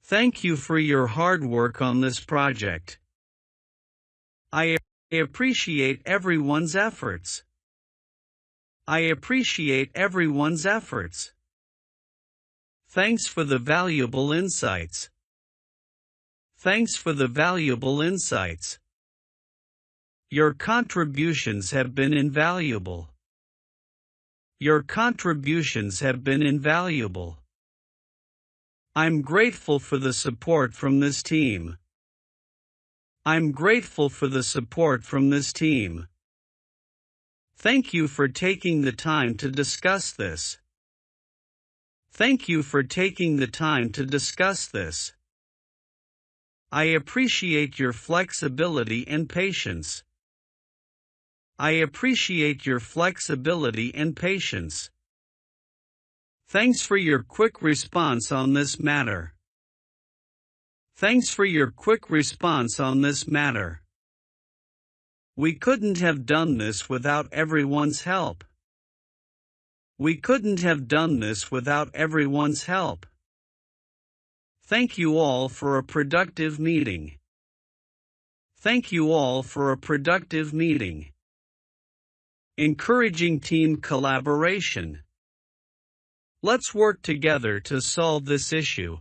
Thank you for your hard work on this project. I appreciate everyone's efforts. I appreciate everyone's efforts. Thanks for the valuable insights. Thanks for the valuable insights. Your contributions have been invaluable. Your contributions have been invaluable. I'm grateful for the support from this team. I'm grateful for the support from this team. Thank you for taking the time to discuss this. Thank you for taking the time to discuss this. I appreciate your flexibility and patience. I appreciate your flexibility and patience. Thanks for your quick response on this matter. Thanks for your quick response on this matter. We couldn't have done this without everyone's help. We couldn't have done this without everyone's help. Thank you all for a productive meeting. Thank you all for a productive meeting. Encouraging team collaboration. Let's work together to solve this issue.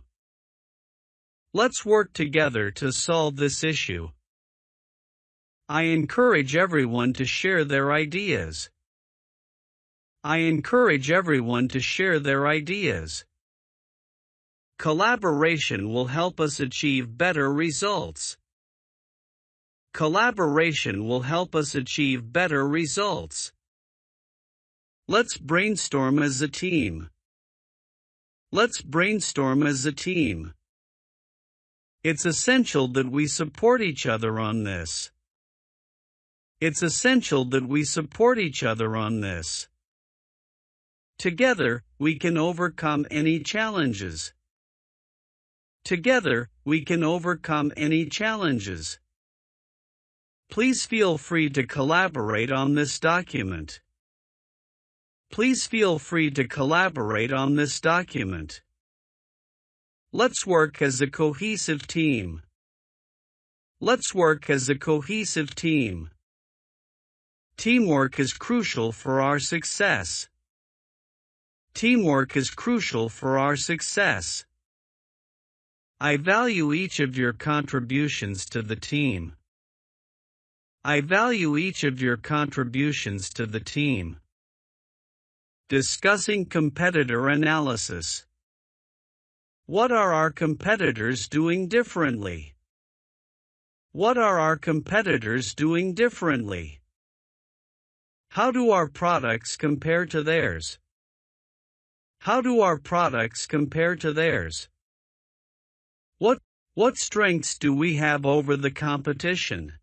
Let's work together to solve this issue. I encourage everyone to share their ideas. I encourage everyone to share their ideas. Collaboration will help us achieve better results. Collaboration will help us achieve better results. Let's brainstorm as a team. Let's brainstorm as a team. It's essential that we support each other on this. It's essential that we support each other on this. Together, we can overcome any challenges. Together, we can overcome any challenges. Please feel free to collaborate on this document. Please feel free to collaborate on this document. Let's work as a cohesive team. Let's work as a cohesive team. Teamwork is crucial for our success. Teamwork is crucial for our success. I value each of your contributions to the team. I value each of your contributions to the team. Discussing competitor analysis. What are our competitors doing differently? What are our competitors doing differently? How do our products compare to theirs? How do our products compare to theirs? What strengths do we have over the competition?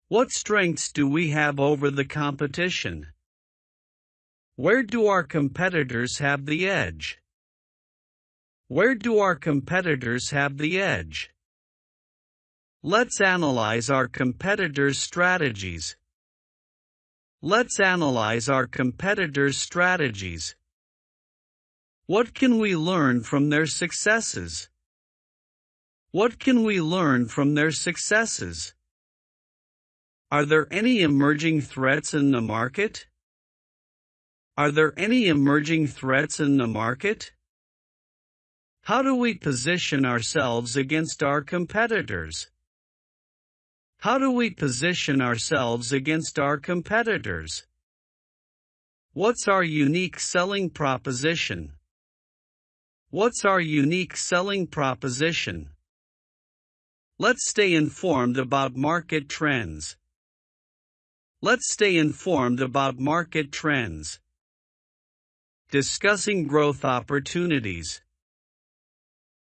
What strengths do we have over the competition? Where do our competitors have the edge? Where do our competitors have the edge? Let's analyze our competitors' strategies. Let's analyze our competitors' strategies. What can we learn from their successes? What can we learn from their successes? Are there any emerging threats in the market? Are there any emerging threats in the market? How do we position ourselves against our competitors? How do we position ourselves against our competitors? What's our unique selling proposition? What's our unique selling proposition? Let's stay informed about market trends. Let's stay informed about market trends. Discussing growth opportunities.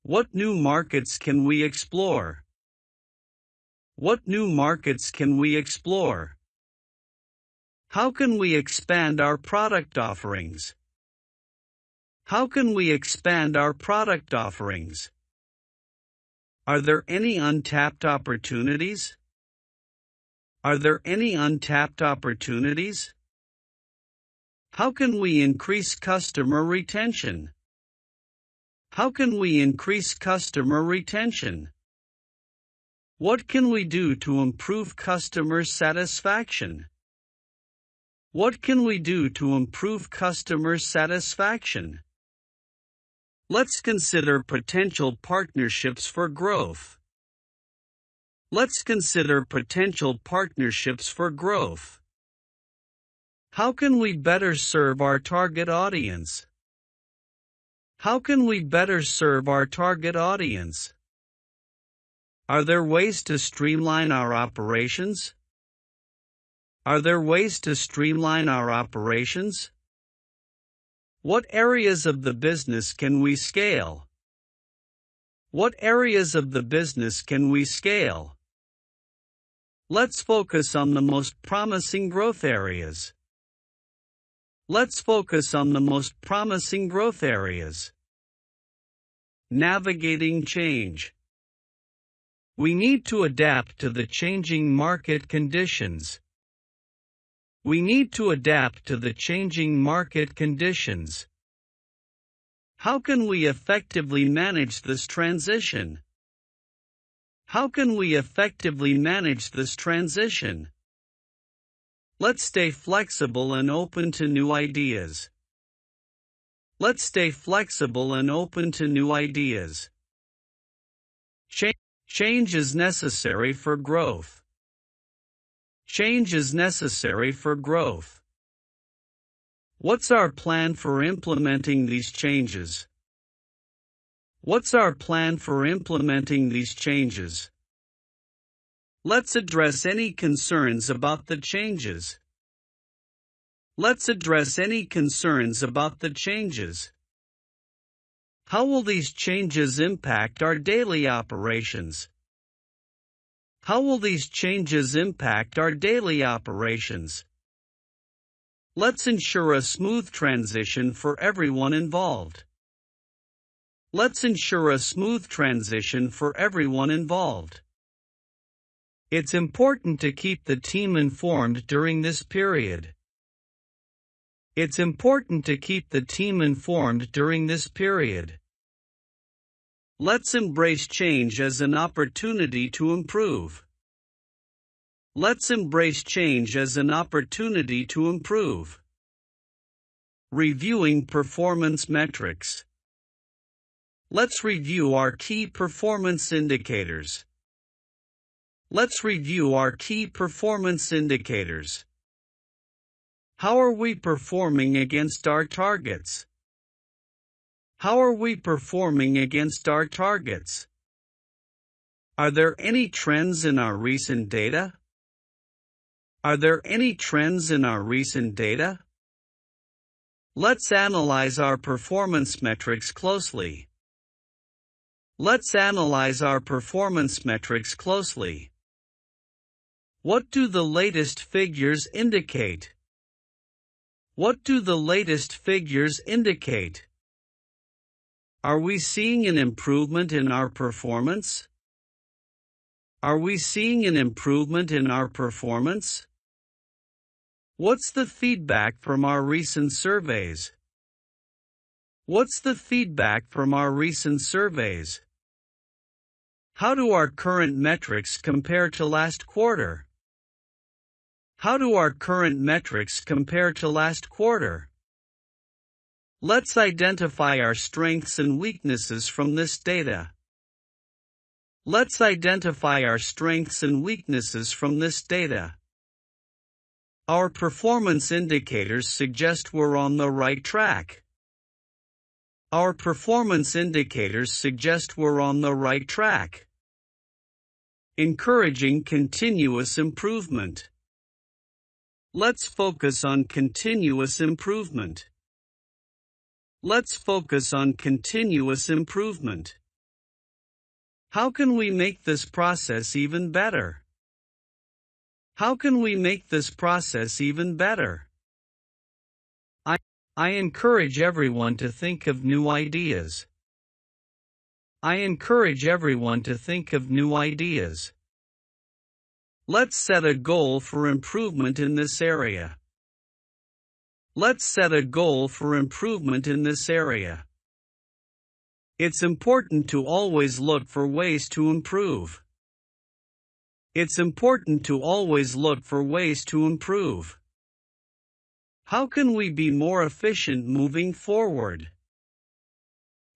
What new markets can we explore? What new markets can we explore? How can we expand our product offerings? How can we expand our product offerings? Are there any untapped opportunities? Are there any untapped opportunities? How can we increase customer retention? How can we increase customer retention? What can we do to improve customer satisfaction? What can we do to improve customer satisfaction? Let's consider potential partnerships for growth. Let's consider potential partnerships for growth. How can we better serve our target audience? How can we better serve our target audience? Are there ways to streamline our operations? Are there ways to streamline our operations? What areas of the business can we scale? What areas of the business can we scale? Let's focus on the most promising growth areas. Let's focus on the most promising growth areas. Navigating change. We need to adapt to the changing market conditions. We need to adapt to the changing market conditions. How can we effectively manage this transition? How can we effectively manage this transition? Let's stay flexible and open to new ideas. Let's stay flexible and open to new ideas. Change is necessary for growth. Change is necessary for growth. What's our plan for implementing these changes? What's our plan for implementing these changes? Let's address any concerns about the changes. Let's address any concerns about the changes. How will these changes impact our daily operations? How will these changes impact our daily operations? Let's ensure a smooth transition for everyone involved. Let's ensure a smooth transition for everyone involved. It's important to keep the team informed during this period. It's important to keep the team informed during this period. Let's embrace change as an opportunity to improve. Let's embrace change as an opportunity to improve. Reviewing performance metrics. Let's review our key performance indicators. Let's review our key performance indicators. How are we performing against our targets? How are we performing against our targets? Are there any trends in our recent data? Are there any trends in our recent data? Let's analyze our performance metrics closely. Let's analyze our performance metrics closely. What do the latest figures indicate? What do the latest figures indicate? Are we seeing an improvement in our performance? Are we seeing an improvement in our performance? What's the feedback from our recent surveys? What's the feedback from our recent surveys? How do our current metrics compare to last quarter? How do our current metrics compare to last quarter? Let's identify our strengths and weaknesses from this data. Let's identify our strengths and weaknesses from this data. Our performance indicators suggest we're on the right track. Our performance indicators suggest we're on the right track. Encouraging continuous improvement. Let's focus on continuous improvement. Let's focus on continuous improvement. How can we make this process even better? How can we make this process even better? I encourage everyone to think of new ideas. I encourage everyone to think of new ideas. Let's set a goal for improvement in this area. Let's set a goal for improvement in this area. It's important to always look for ways to improve. It's important to always look for ways to improve. How can we be more efficient moving forward?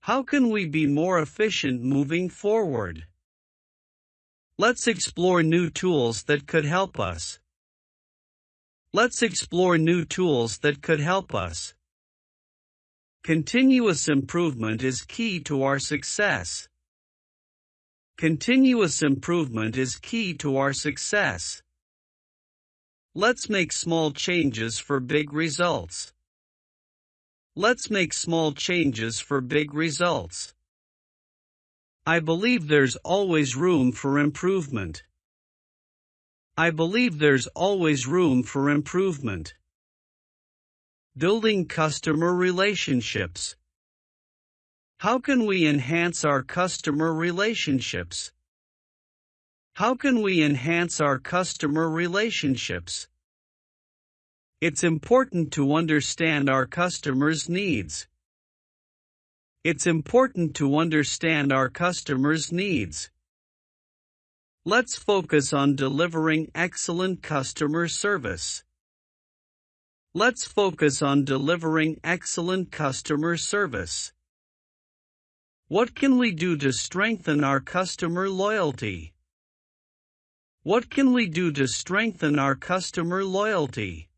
How can we be more efficient moving forward? Let's explore new tools that could help us. Let's explore new tools that could help us. Continuous improvement is key to our success. Continuous improvement is key to our success. Let's make small changes for big results. Let's make small changes for big results. I believe there's always room for improvement. I believe there's always room for improvement. Building customer relationships. How can we enhance our customer relationships? How can we enhance our customer relationships? It's important to understand our customers' needs. It's important to understand our customers' needs. Let's focus on delivering excellent customer service. Let's focus on delivering excellent customer service. What can we do to strengthen our customer loyalty? What can we do to strengthen our customer loyalty?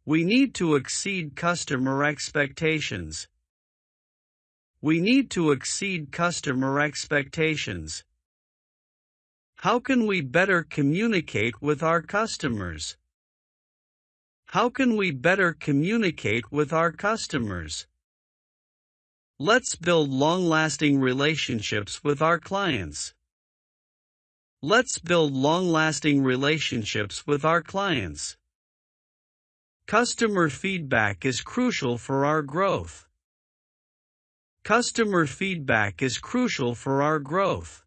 We need to exceed customer expectations. We need to exceed customer expectations. How can we better communicate with our customers? How can we better communicate with our customers? Let's build long-lasting relationships with our clients. Let's build long-lasting relationships with our clients. Customer feedback is crucial for our growth. Customer feedback is crucial for our growth.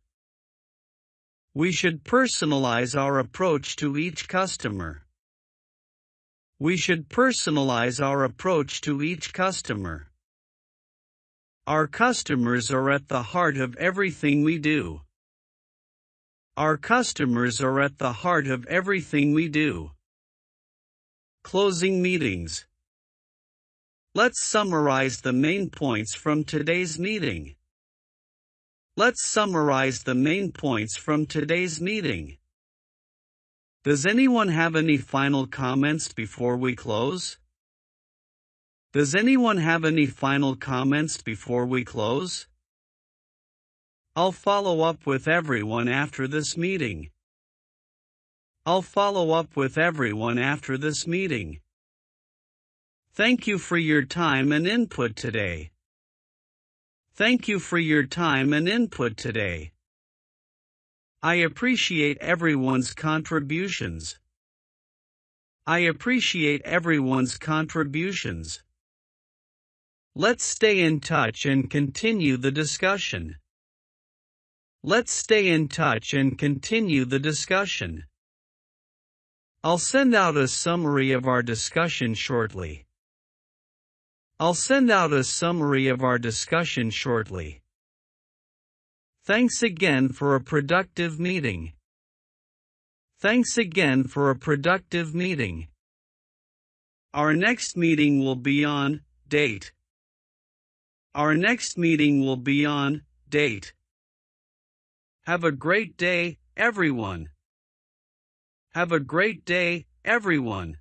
We should personalize our approach to each customer. We should personalize our approach to each customer. Our customers are at the heart of everything we do. Our customers are at the heart of everything we do. Closing meetings. Let's summarize the main points from today's meeting. Let's summarize the main points from today's meeting. Does anyone have any final comments before we close? Does anyone have any final comments before we close? I'll follow up with everyone after this meeting. I'll follow up with everyone after this meeting. Thank you for your time and input today. Thank you for your time and input today. I appreciate everyone's contributions. I appreciate everyone's contributions. Let's stay in touch and continue the discussion. Let's stay in touch and continue the discussion. I'll send out a summary of our discussion shortly. I'll send out a summary of our discussion shortly. Thanks again for a productive meeting. Thanks again for a productive meeting. Our next meeting will be on date. Our next meeting will be on date. Have a great day, everyone. Have a great day, everyone.